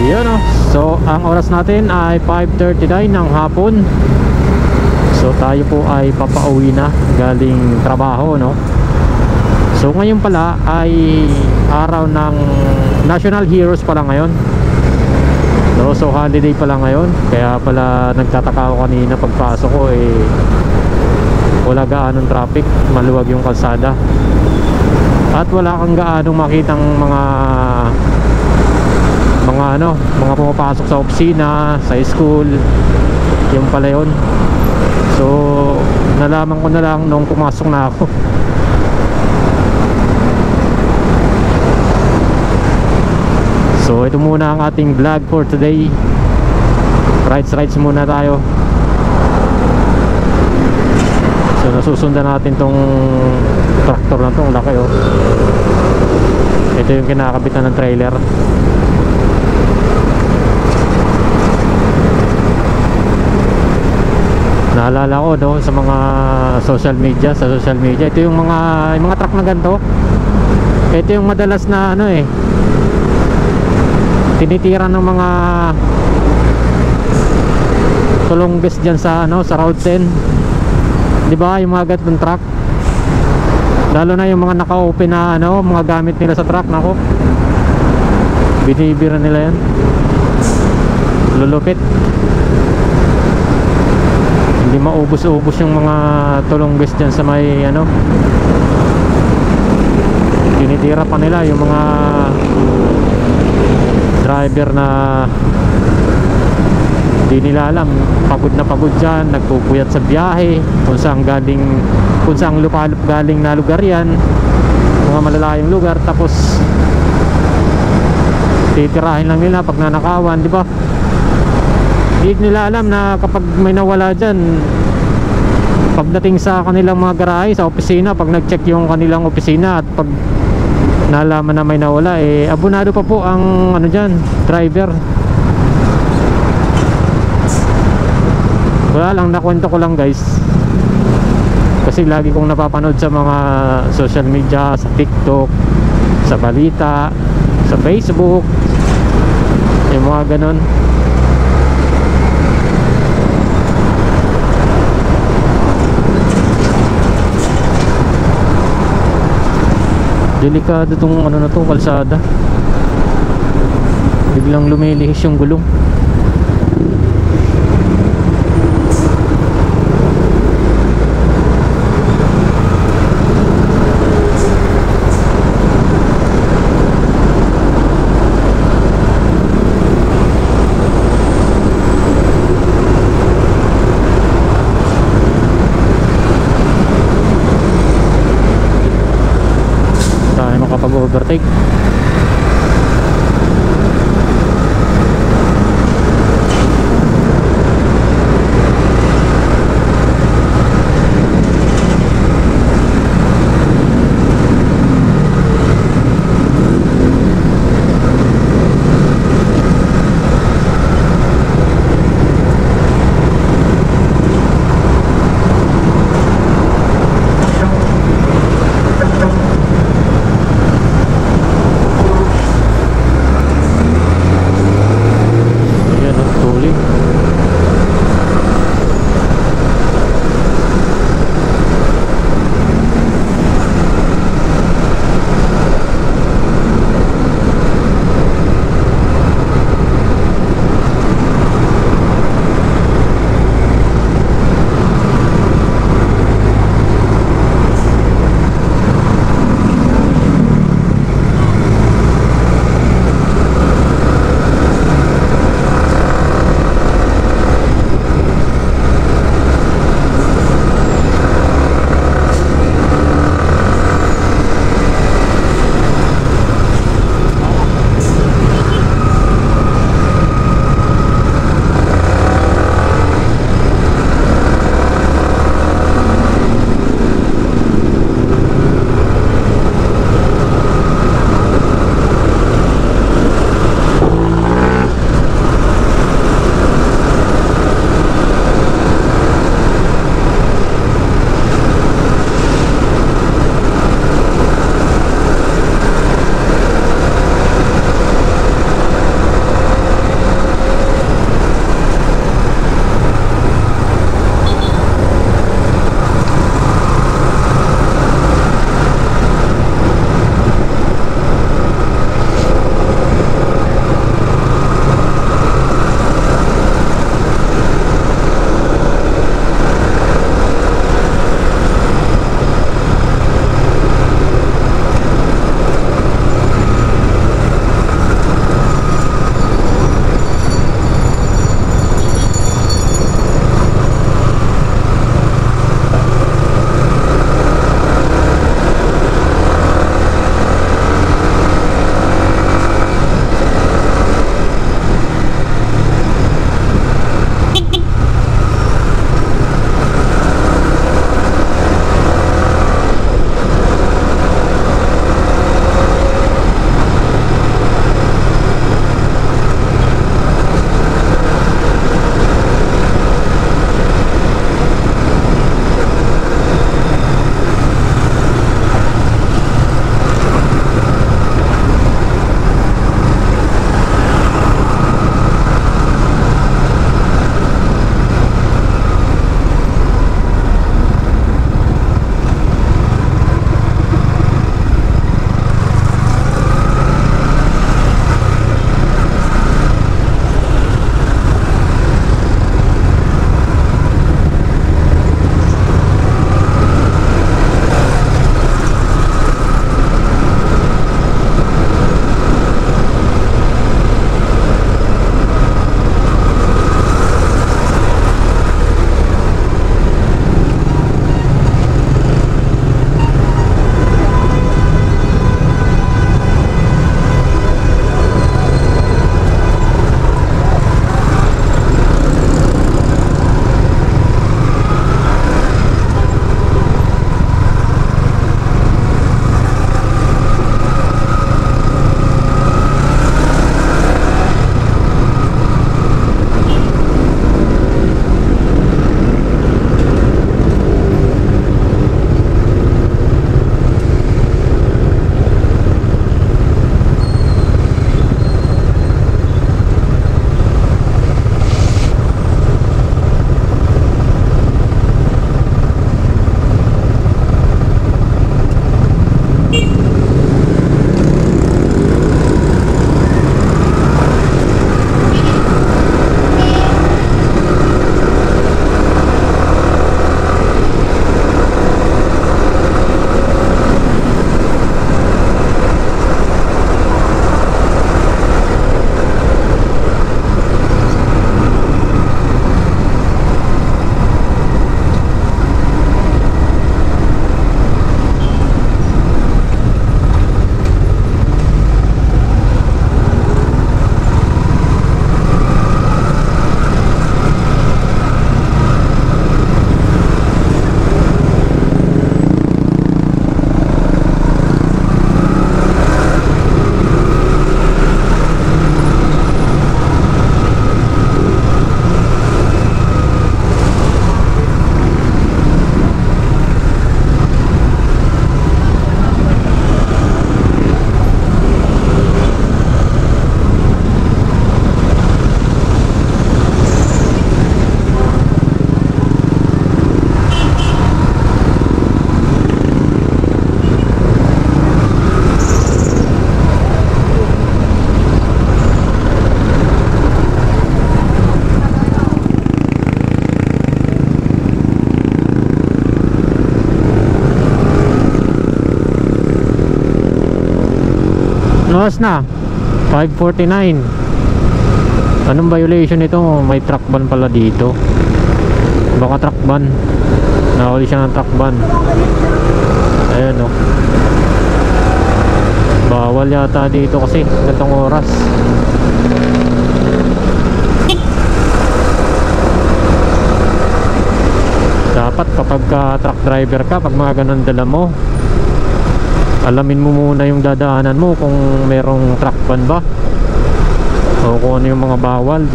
Yun o. So ang oras natin ay 5:39 ng hapon. So tayo po ay papauwi na galing trabaho, no. So ngayon pala ay araw ng National Heroes pala ngayon, no? So holiday pala ngayon. Kaya pala nagtataka ako kanina pagpasok ko wala gaanong traffic, maluwag yung kalsada. At wala kang gaanong makitang mga pumapasok sa opisina, sa school. Yung pala yun. So nalaman ko na lang nung pumasok na ako. So ito muna ang ating vlog for today. Rides muna tayo. So nasusundan natin tong tractor na tong laki oh. Ito yung kinakabitan ng trailer. Naalala ko no, sa mga social media, ito yung mga truck na ganito. Ito yung madalas na tinitira ng mga tulonggis dyan sa Route 10. Di ba yung mga ganitong truck? Lalo na yung mga naka-open na mga gamit nila sa truck, nako. Binibira nila yan. Lulupit. Hindi maubos-ubos yung mga tulonggis dyan sa may tinitira pa nila yung mga driver na di nila alam, pagod na pagod dyan, nagpupuyat sa biyahe, kung saan lupalop galing na lugar yan, mga malalayong lugar, tapos titirahin lang nila pag nanakawan, di ba? Di nila alam na kapag may nawala dyan, pagdating sa kanilang mga garahe, sa opisina, pag nag-check yung kanilang opisina at pag nalaman na may nawala, abonado pa po ang dyan, driver. Wala lang, nakwento ko lang guys, kasi lagi kong napapanood sa mga social media, sa TikTok, sa balita, sa Facebook, yung mga ganon. Delikado tong kalsada. Biglang lumilihis yung gulong. Makapag-overtake. Oras na 5:49. Anong violation ito? May truck ban pala dito. Baka truck ban. Nahuli siya ng truck ban. Ayan o. Bawal yata dito kasi ganitong oras. Dapat kapag truck driver ka, pag mga ganun dala mo, alamin mo muna yung dadaanan mo kung merong truck ban ba o kung ano yung mga bawal,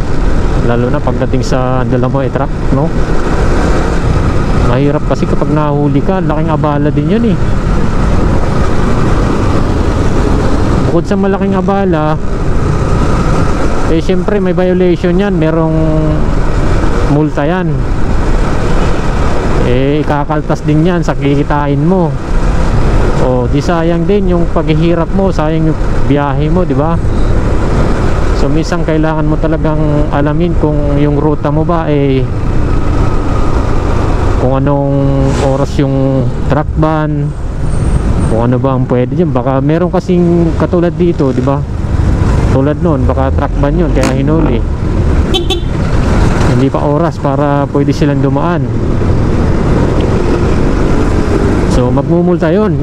lalo na pagdating sa dala mo truck, no? Mahirap kasi kapag nahuli ka, laking abala din yun eh. Bukod sa malaking abala, eh syempre may violation yan, merong multa yan. Eh ikakaltas din yan sa kikitain mo. O di sayang din yung paghihirap mo, sayang yung biyahe mo, di ba? So minsan kailangan mo talagang alamin kung yung ruta mo ba eh kung anong oras yung truck ban, kung ano ba ang pwede dyan. Baka meron kasing katulad dito, di ba? Tulad nun, baka truck ban yun kaya hinuli. Hindi pa oras para pwede silang dumaan. So magmumulta yun.